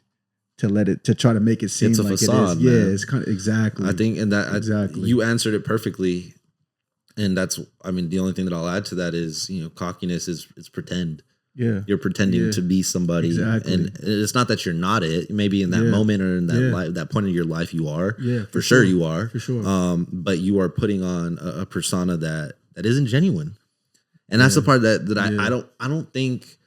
[SPEAKER 2] to try to make it seem
[SPEAKER 1] it's a
[SPEAKER 2] like
[SPEAKER 1] facade,
[SPEAKER 2] it is.
[SPEAKER 1] man.
[SPEAKER 2] Yeah, it's kind of exactly.
[SPEAKER 1] I think, and that
[SPEAKER 2] exactly
[SPEAKER 1] you answered it perfectly. And that's, I mean, the only thing that I'll add to that is, you know, cockiness is pretend.
[SPEAKER 2] Yeah,
[SPEAKER 1] you're pretending to be somebody, and it's not that you're not it. Maybe in that moment or in that that point in your life, you are.
[SPEAKER 2] Yeah,
[SPEAKER 1] for sure you are.
[SPEAKER 2] For sure.
[SPEAKER 1] But you are putting on a persona that isn't genuine, and that's the part that I don't think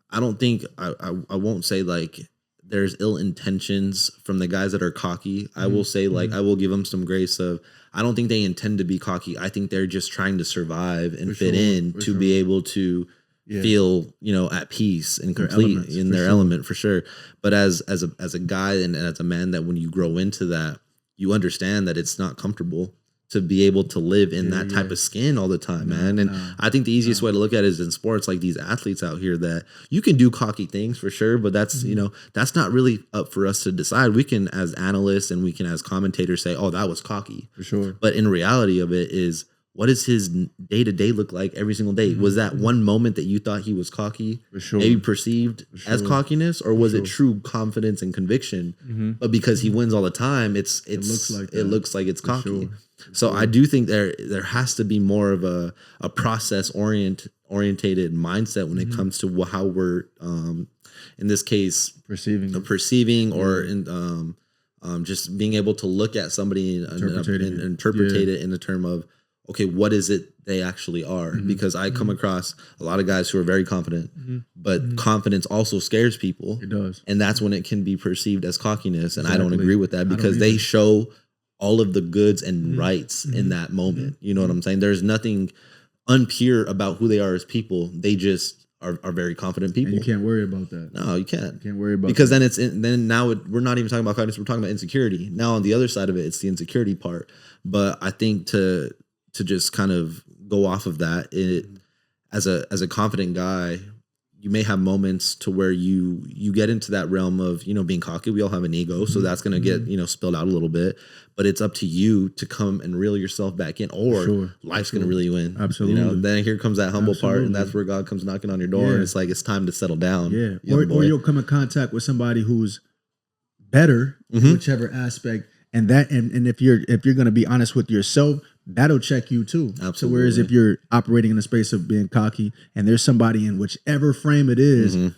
[SPEAKER 1] I won't say like there's ill intentions from the guys that are cocky. I will say like I will give them some grace of I don't think they intend to be cocky. I think they're just trying to survive and fit in to be able to feel, you know, at peace and complete in their element for sure. But as a guy and as a man, that when you grow into that, you understand that it's not comfortable to be able to live in that type of skin all the time, man. And I think the easiest way to look at it is in sports, like these athletes out here that you can do cocky things for sure, but that's, you know, that's not really up for us to decide. We can, as analysts and we can, as commentators, say, oh, that was cocky.
[SPEAKER 2] For sure.
[SPEAKER 1] But in reality of it is, what does his day-to-day look like every single day? Was that one moment that you thought he was cocky, maybe perceived as cockiness, or was it true confidence and conviction? But because he wins all the time, it looks like it's cocky. So I do think there has to be more of a process orientated mindset when it comes to how we're in this case perceiving or in just being able to look at somebody and interpret it in the term of, okay, what is it they actually are? Because I come across a lot of guys who are very confident, but confidence also scares people.
[SPEAKER 2] It does.
[SPEAKER 1] And that's when it can be perceived as cockiness. And I don't agree with that because they show all of the goods and rights in that moment. You know what I'm saying? There's nothing unpure about who they are as people. They just are very confident people.
[SPEAKER 2] And you can't worry about that.
[SPEAKER 1] No, you can't.
[SPEAKER 2] You can't worry about
[SPEAKER 1] because
[SPEAKER 2] that.
[SPEAKER 1] then now we're not even talking about cockiness. We're talking about insecurity. Now on the other side of it, it's the insecurity part. But I think to just kind of go off of that, as a confident guy, you may have moments to where you get into that realm of, you know, being cocky. We all have an ego, so that's going to get, you know, spilled out a little bit, but it's up to you to come and reel yourself back in, or life's going to reel you in.
[SPEAKER 2] Absolutely.
[SPEAKER 1] You know, then here comes that humble part, and that's where God comes knocking on your door, and it's like, it's time to settle down.
[SPEAKER 2] Yeah. Or you'll come in contact with somebody who's better in whichever aspect. And if you're going to be honest with yourself, that'll check you too.
[SPEAKER 1] Absolutely.
[SPEAKER 2] So whereas if you're operating in the space of being cocky and there's somebody in whichever frame it is,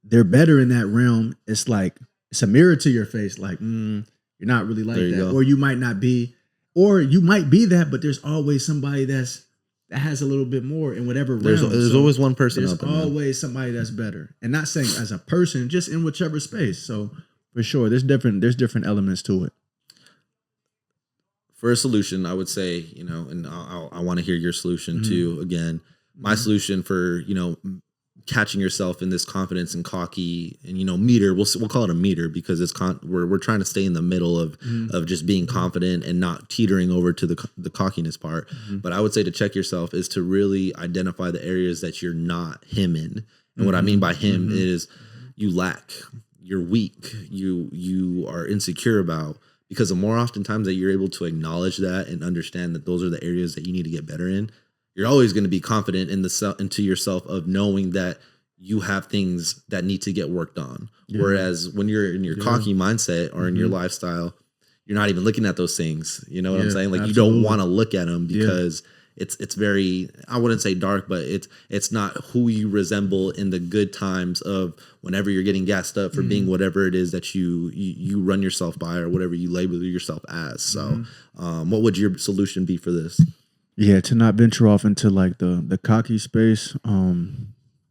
[SPEAKER 2] they're better in that realm, it's like, it's a mirror to your face. Like, you're not really like that. Or you might not be, or you might be that, but there's always somebody that has a little bit more in whatever realm.
[SPEAKER 1] There's always one person
[SPEAKER 2] there's
[SPEAKER 1] out there.
[SPEAKER 2] There's always somebody that's better. And not saying as a person, just in whichever space. So for sure, there's different elements to it.
[SPEAKER 1] For a solution, I would say, you know, and I want to hear your solution too. Again, my solution for, you know, catching yourself in this confidence and cocky and, you know, meter, we'll call it a meter because it's we're trying to stay in the middle of just being confident and not teetering over to the cockiness part. But I would say to check yourself is to really identify the areas that you're not him in. And what I mean by him is you lack, you're weak, you are insecure about. Because the more oftentimes that you're able to acknowledge that and understand that those are the areas that you need to get better in, you're always going to be confident into yourself of knowing that you have things that need to get worked on. Whereas when you're in your cocky mindset or in your lifestyle, you're not even looking at those things. You know what I'm saying? Like you don't want to look at them because it's very, I wouldn't say dark, but it's not who you resemble in the good times of whenever you're getting gassed up for being whatever it is that you run yourself by or whatever you label yourself as. So what would your solution be for this?
[SPEAKER 2] Yeah, to not venture off into like the cocky space.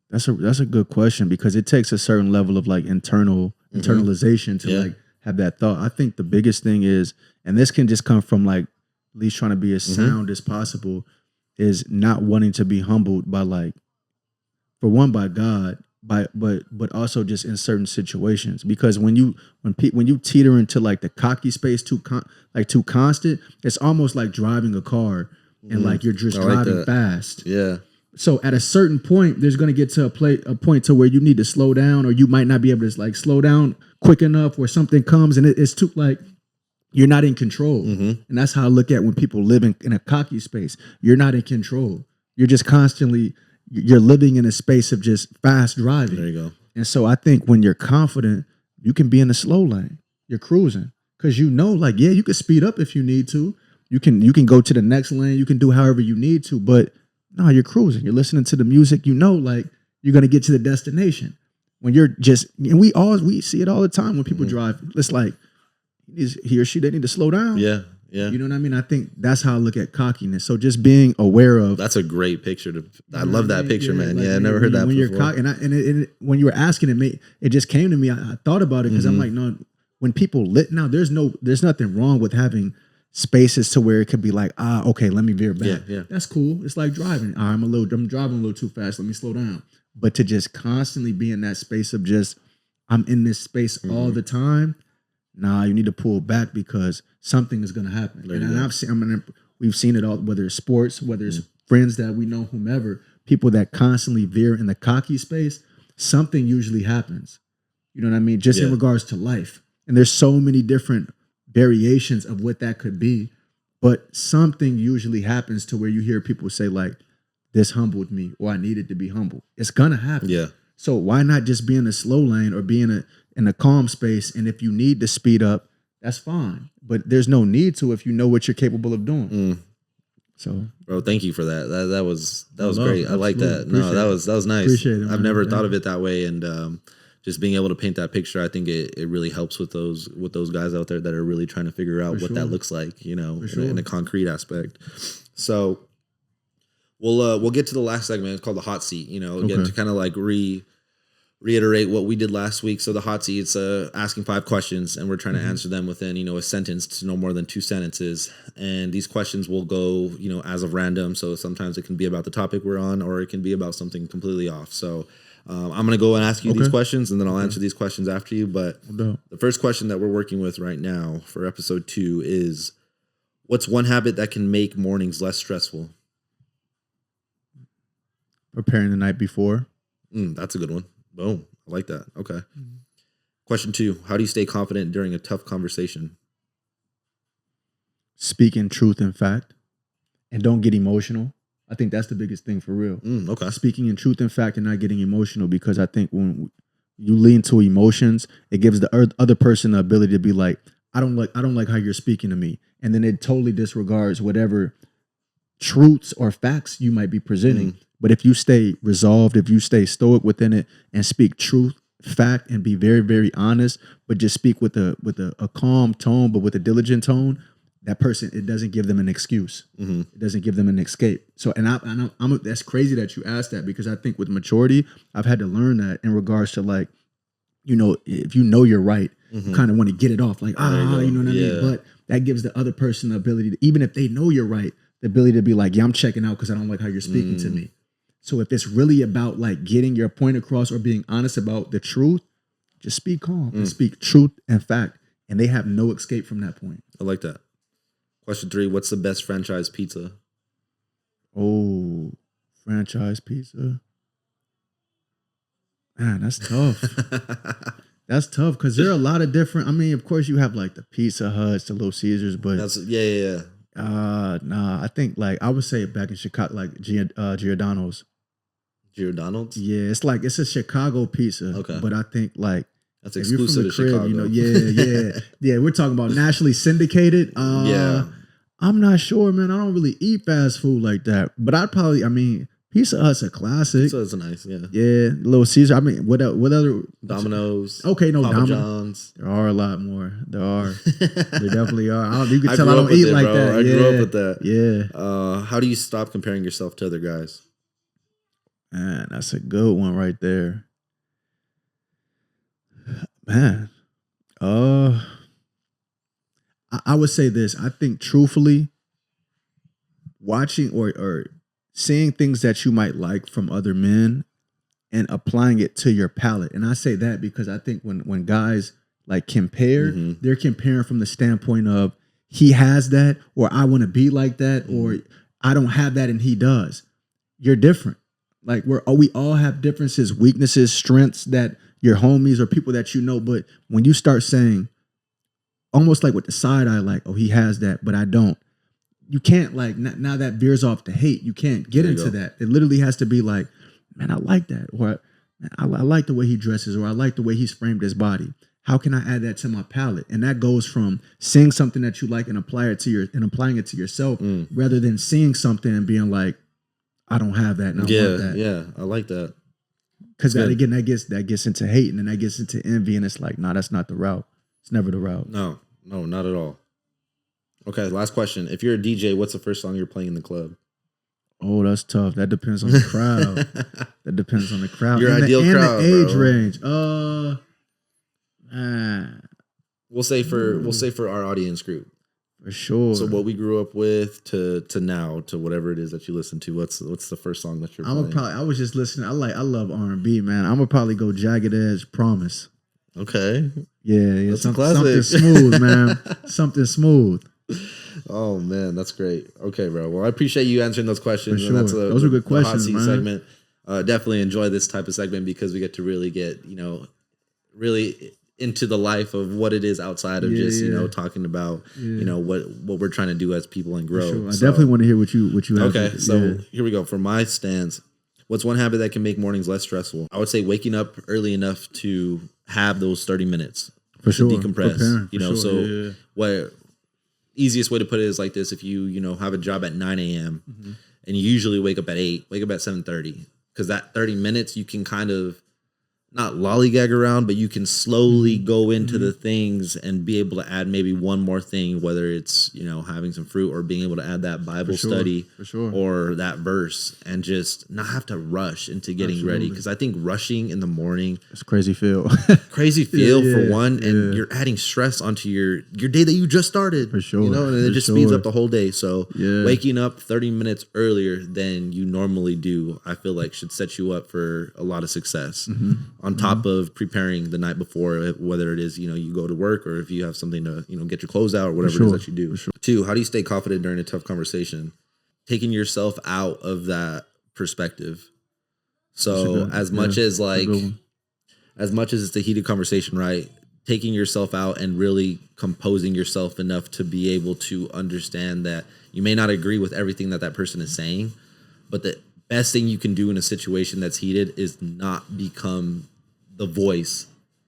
[SPEAKER 2] That's a good question because it takes a certain level of like internalization to
[SPEAKER 1] Yeah.
[SPEAKER 2] like have that thought. I think the biggest thing is, and this can just come from like at least trying to be as sound as possible, is not wanting to be humbled by like, for one, by God, but also just in certain situations. Because when you teeter into like the cocky space too constant, it's almost like driving a car and like you're just
[SPEAKER 1] I like
[SPEAKER 2] driving
[SPEAKER 1] that.
[SPEAKER 2] fast.
[SPEAKER 1] Yeah.
[SPEAKER 2] So at a certain point, there's going to get to a point to where you need to slow down, or you might not be able to like slow down quick enough, where something comes and it's too like you're not in control. And that's how I look at when people live in a cocky space. You're not in control. You're just constantly you're living in a space of just fast driving.
[SPEAKER 1] There you go.
[SPEAKER 2] And so I think when you're confident, you can be in the slow lane. You're cruising because you know, like, yeah, you can speed up if you need to. You can go to the next lane. You can do however you need to, but no, you're cruising. You're listening to the music. You know, like you're gonna get to the destination. When you're just, and we see it all the time when people drive. It's like he or she, they need to slow down.
[SPEAKER 1] Yeah. Yeah.
[SPEAKER 2] You know what I mean? I think that's how I look at cockiness. So just being aware of.
[SPEAKER 1] That's a great picture. I love that picture, man.
[SPEAKER 2] Like
[SPEAKER 1] Yeah, I never heard that
[SPEAKER 2] when
[SPEAKER 1] before.
[SPEAKER 2] You're cocky, when you were asking it just came to me. I thought about it because I'm like, no. When people now, there's nothing wrong with having spaces to where it could be like, okay, let me veer back.
[SPEAKER 1] Yeah, yeah.
[SPEAKER 2] That's cool. It's like driving. I'm driving a little too fast. Let me slow down. But to just constantly be in that space of just, I'm in this space all the time. Nah, you need to pull back because something is going to happen. We've seen it all, whether it's sports, whether it's friends that we know, whomever, people that constantly veer in the cocky space, something usually happens. You know what I mean? Just in regards to life. And there's so many different variations of what that could be, but something usually happens to where you hear people say like, this humbled me, or I needed to be humbled. It's going to happen.
[SPEAKER 1] Yeah.
[SPEAKER 2] So why not just be in a slow lane or be in a calm space? And if you need to speed up, that's fine. But there's no need to if you know what you're capable of doing. So,
[SPEAKER 1] bro, thank you for that. That was
[SPEAKER 2] love,
[SPEAKER 1] great. I like that.
[SPEAKER 2] Appreciate
[SPEAKER 1] No, that was nice.
[SPEAKER 2] Appreciate it,
[SPEAKER 1] I've
[SPEAKER 2] man.
[SPEAKER 1] never thought of it that way, and just being able to paint that picture, I think it really helps with those guys out there that are really trying to figure out what that looks like, you know, in a concrete aspect. So we'll get to the last segment. It's called the hot seat. You know, again, to kind of like reiterate what we did last week. So the hot seat, it's asking 5 questions, and we're trying to answer them within, you know, a sentence to no more than 2 sentences. And these questions will go, you know, as of random. So sometimes it can be about the topic we're on, or it can be about something completely off. So I'm going to go and ask you these questions, and then I'll answer these questions after you. But the first question that we're working with right now for episode 2 is, what's one habit that can make mornings less stressful?
[SPEAKER 2] Preparing the night before.
[SPEAKER 1] That's a good one. Boom. I like that. Okay. Question 2. How do you stay confident during a tough conversation?
[SPEAKER 2] Speaking truth and fact. And don't get emotional. I think that's the biggest thing for real.
[SPEAKER 1] Okay.
[SPEAKER 2] Speaking in truth and fact and not getting emotional, because I think when you lean to emotions, it gives the other person the ability to be like, I don't like how you're speaking to me. And then it totally disregards whatever truths or facts you might be presenting. But if you stay resolved, if you stay stoic within it and speak truth, fact, and be very, very honest, but just speak with a calm tone, but with a diligent tone, that person, it doesn't give them an excuse. It doesn't give them an escape. So, and that's crazy that you asked that, because I think with maturity, I've had to learn that in regards to like, you know, if you know you're right, you kind of want to get it off, like, you know what I mean? But that gives the other person the ability to, even if they know you're right, the ability to be like, yeah, I'm checking out because I don't like how you're speaking to me. So if it's really about like getting your point across or being honest about the truth, just speak calm and speak truth and fact. And they have no escape from that point.
[SPEAKER 1] I like that. Question 3. What's the best franchise pizza?
[SPEAKER 2] Oh, franchise pizza. Man, that's tough. That's tough because there are a lot of different. I mean, of course, you have like the Pizza Huts, the Little Caesars, but nah. I think like I would say back in Chicago, like Giordano's.
[SPEAKER 1] Giordano's?
[SPEAKER 2] Yeah, it's a Chicago pizza. Okay, but I think like
[SPEAKER 1] that's exclusive to Chicago.
[SPEAKER 2] You know, yeah. We're talking about nationally syndicated. I'm not sure, man. I don't really eat fast food like that, but I'd probably. I mean, Pizza Hut's a classic.
[SPEAKER 1] So it's nice, yeah.
[SPEAKER 2] Yeah, Little Caesar. I mean, what other?
[SPEAKER 1] Domino's.
[SPEAKER 2] Okay, no,
[SPEAKER 1] Papa
[SPEAKER 2] Domino's.
[SPEAKER 1] John's.
[SPEAKER 2] There are a lot more. There are. There definitely are. You can tell
[SPEAKER 1] grew
[SPEAKER 2] I
[SPEAKER 1] up
[SPEAKER 2] don't
[SPEAKER 1] with
[SPEAKER 2] eat
[SPEAKER 1] it,
[SPEAKER 2] like
[SPEAKER 1] bro.
[SPEAKER 2] that.
[SPEAKER 1] I grew up with that.
[SPEAKER 2] Yeah.
[SPEAKER 1] How do you stop comparing yourself to other guys?
[SPEAKER 2] Man, that's a good one right there. Man, I would say this. I think truthfully, watching or seeing things that you might like from other men and applying it to your palate. And I say that because I think when guys like compare, they're comparing from the standpoint of he has that, or I want to be like that, or I don't have that and he does. You're different. Like we all have differences, weaknesses, strengths that your homies or people that you know. But when you start saying, almost like with the side eye, like, oh, he has that, but I don't. You can't like now that veers off to hate. You can't get into that. It literally has to be like, man, I like that, or man, I like the way he dresses, or I like the way he's framed his body. How can I add that to my palate? And that goes from seeing something that you like and applying it to yourself, rather than seeing something and being like, I don't have that, and I want that.
[SPEAKER 1] Yeah, I like that.
[SPEAKER 2] Because that gets into hate, and then that gets into envy, and it's like, nah, that's not the route. It's never the route.
[SPEAKER 1] No, not at all. Okay, last question. If you're a DJ, what's the first song you're playing in the club?
[SPEAKER 2] Oh, that's tough. That depends on the crowd. That depends on the crowd.
[SPEAKER 1] Your ideal crowd,
[SPEAKER 2] the age
[SPEAKER 1] bro.
[SPEAKER 2] range. Man.
[SPEAKER 1] We'll say for our audience group.
[SPEAKER 2] For sure.
[SPEAKER 1] So what we grew up with to now to whatever it is that you listen to. What's the first song that you're playing?
[SPEAKER 2] I was just listening. I love R&B, man. I'm gonna probably go Jagged Edge, Promise.
[SPEAKER 1] Okay.
[SPEAKER 2] Yeah.
[SPEAKER 1] That's
[SPEAKER 2] Something smooth, man. Something smooth.
[SPEAKER 1] Oh man, that's great. Okay, bro. Well, I appreciate you answering those questions.
[SPEAKER 2] For sure.
[SPEAKER 1] And that's
[SPEAKER 2] those are good questions,
[SPEAKER 1] hot seat
[SPEAKER 2] man.
[SPEAKER 1] segment. Definitely enjoy this type of segment because we get to really get really into the life of what it is outside of just talking about what we're trying to do as people and grow.
[SPEAKER 2] Sure. I definitely want to hear what you have.
[SPEAKER 1] Okay, so here we go. For my stance, what's one habit that can make mornings less stressful? I would say waking up early enough to have those 30 minutes
[SPEAKER 2] to
[SPEAKER 1] decompress. What easiest way to put it is like this: if you have a job at 9 a.m. and you usually wake up at 8, wake up at 7:30, because that 30 minutes you can kind of not lollygag around, but you can slowly go into the things and be able to add maybe one more thing, whether it's, having some fruit or being able to add that Bible study or that verse and just not have to rush into getting ready. Because I think rushing in the morning,
[SPEAKER 2] it's a crazy feel.
[SPEAKER 1] for one, and you're adding stress onto your day that you just started.
[SPEAKER 2] For sure.
[SPEAKER 1] And it just speeds up the whole day. So waking up 30 minutes earlier than you normally do, I feel like should set you up for a lot of success. On top of preparing the night before, whether it is, you go to work or if you have something to, get your clothes out or whatever it is that you do. 2, how do you stay confident during a tough conversation? Taking yourself out of that perspective. So as much as it's a heated conversation, right? Taking yourself out and really composing yourself enough to be able to understand that you may not agree with everything that person is saying, but the best thing you can do in a situation that's heated is not become the voice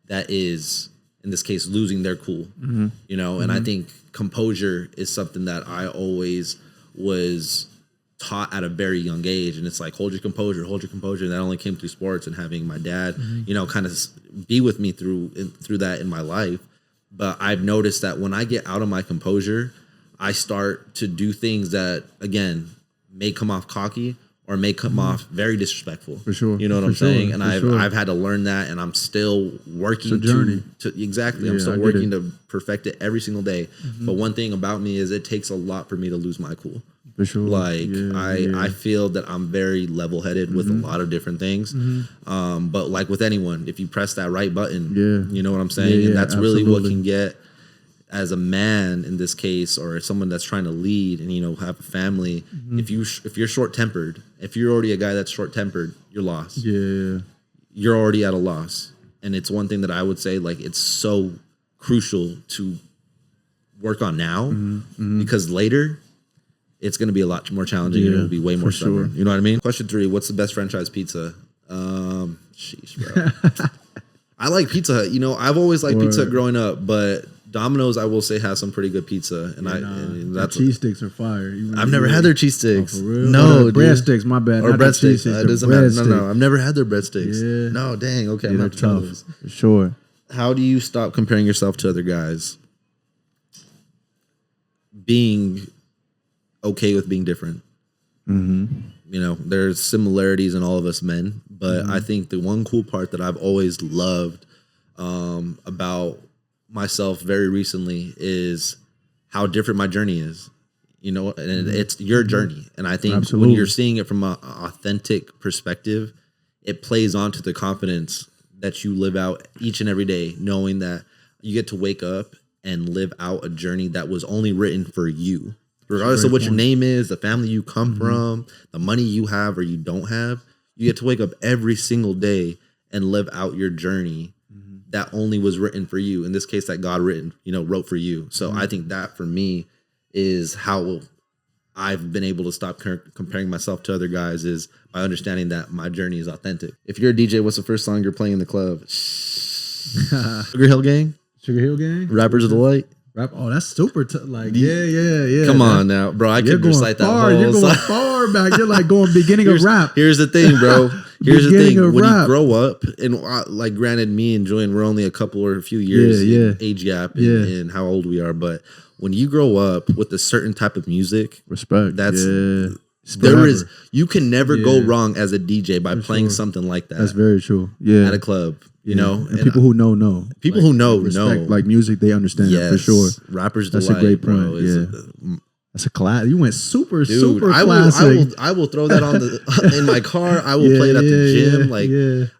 [SPEAKER 1] that is, in this case, losing their cool, and I think composure is something that I always was taught at a very young age. And it's like, hold your composure. And that only came through sports and having my dad, kind of be with me through that in my life. But I've noticed that when I get out of my composure, I start to do things that, again, may come off cocky or may come off very disrespectful. For sure. You know what I'm saying? And I've had to learn that, and I'm still working to exactly. I'm still working to perfect it every single day. But one thing about me is it takes a lot for me to lose my cool.
[SPEAKER 2] For sure.
[SPEAKER 1] Like I feel that I'm very level-headed with a lot of different things. But like with anyone, if you press that right button, you know what I'm saying? And that's really what can get, as a man in this case, or someone that's trying to lead and have a family, if you're short-tempered, if you're already a guy that's short-tempered, you're lost. You're already at a loss. And it's one thing that I would say, like, it's so crucial to work on now because later it's going to be a lot more challenging and it'll be way more stubborn. You know what I mean? Question 3, what's the best franchise pizza? Sheesh, bro. I like Pizza Hut. I've always liked Pizza Hut growing up, but Domino's, I will say, has some pretty good pizza, and
[SPEAKER 2] that's cheese sticks are fire.
[SPEAKER 1] I've never had their cheese sticks.
[SPEAKER 2] Oh, for real?
[SPEAKER 1] No,
[SPEAKER 2] breadsticks. My bad.
[SPEAKER 1] Or breadsticks.
[SPEAKER 2] No.
[SPEAKER 1] I've never had their breadsticks.
[SPEAKER 2] Yeah.
[SPEAKER 1] No, dang. Okay,
[SPEAKER 2] they're tough for sure.
[SPEAKER 1] How do you stop comparing yourself to other guys? Being okay with being different. You know, there's similarities in all of us men, but I think the one cool part that I've always loved about myself very recently is how different my journey is. You know, and it's your journey. And I think when you're seeing it from an authentic perspective, it plays onto the confidence that you live out each and every day, knowing that you get to wake up and live out a journey that was only written for you. Regardless of what your name is, the family you come from, the money you have or you don't have, you get to wake up every single day and live out your journey that only was written for you. In this case, that God wrote for you. So I think that for me is how I've been able to stop comparing myself to other guys, is by understanding that my journey is authentic. If you're a DJ, what's the first song you're playing in the club? Sugar Hill Gang?
[SPEAKER 2] Sugar Hill Gang?
[SPEAKER 1] Rappers of the Light?
[SPEAKER 2] Rap. Oh, that's super. Yeah.
[SPEAKER 1] Come on now, bro. I could recite that whole
[SPEAKER 2] You're going far back. You're like going beginning of rap.
[SPEAKER 1] Here's the thing, bro. Here's the thing. When you grow up, and like, granted, me and Julian, we're only a couple or a few years in age gap in how old we are. But when you grow up with a certain type of music,
[SPEAKER 2] respect.
[SPEAKER 1] You can never go wrong as a DJ by playing something like that.
[SPEAKER 2] That's very true. Yeah,
[SPEAKER 1] at a club. You know,
[SPEAKER 2] and people who know.
[SPEAKER 1] People who know.
[SPEAKER 2] Like music, they understand it for sure.
[SPEAKER 1] Rappers
[SPEAKER 2] That's
[SPEAKER 1] Delight,
[SPEAKER 2] a great point.
[SPEAKER 1] Bro,
[SPEAKER 2] that's a class. You went super
[SPEAKER 1] classic. I will throw that on in my car. I will play it at the gym. Like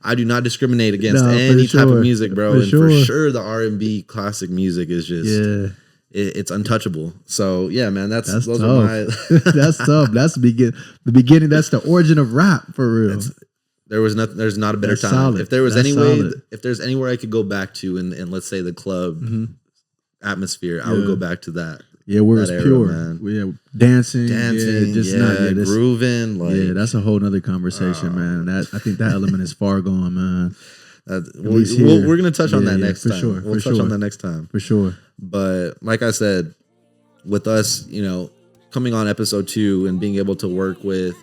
[SPEAKER 1] I do not discriminate against any type of music, bro. For sure, the R&B classic music is just it's untouchable. So yeah, man, those
[SPEAKER 2] tough.
[SPEAKER 1] are my
[SPEAKER 2] that's tough. That's the beginning. That's the origin of rap for real.
[SPEAKER 1] There's not a better time.
[SPEAKER 2] Solid.
[SPEAKER 1] If there was if there's anywhere I could go back to, and let's say the club atmosphere, I would go back to that.
[SPEAKER 2] Yeah, where it's pure, man. Dancing,
[SPEAKER 1] grooving. Like,
[SPEAKER 2] that's a whole nother conversation, man. I think that element is far gone, man.
[SPEAKER 1] We're gonna touch on that next time.
[SPEAKER 2] Sure,
[SPEAKER 1] we'll touch on that next time
[SPEAKER 2] for sure.
[SPEAKER 1] But like I said, with us, you know, coming on episode 2 and being able to work with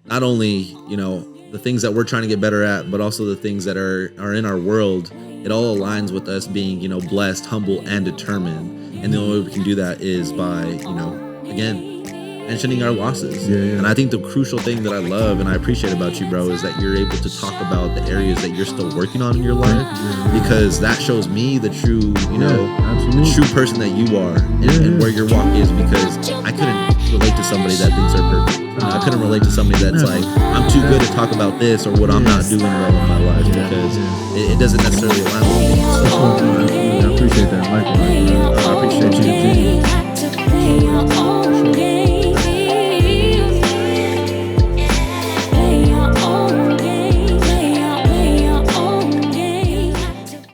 [SPEAKER 1] not only, you know, the things that we're trying to get better at, but also the things that are in our world, it all aligns with us being, you know, blessed, humble, and determined. And the only way we can do that is by, you know, again, mentioning our losses. And I think the crucial thing that I love and I appreciate about you, bro, is that you're able to talk about the areas that you're still working on in your life, because that shows me the true, you know, the true person that you are and where your walk is, because I couldn't relate to somebody that thinks they're perfect. I couldn't relate to somebody that's like, I'm too good to talk about this or what I'm not doing well in my life, because it doesn't necessarily align with me. So,
[SPEAKER 2] I appreciate that. Likewise,
[SPEAKER 1] I appreciate you.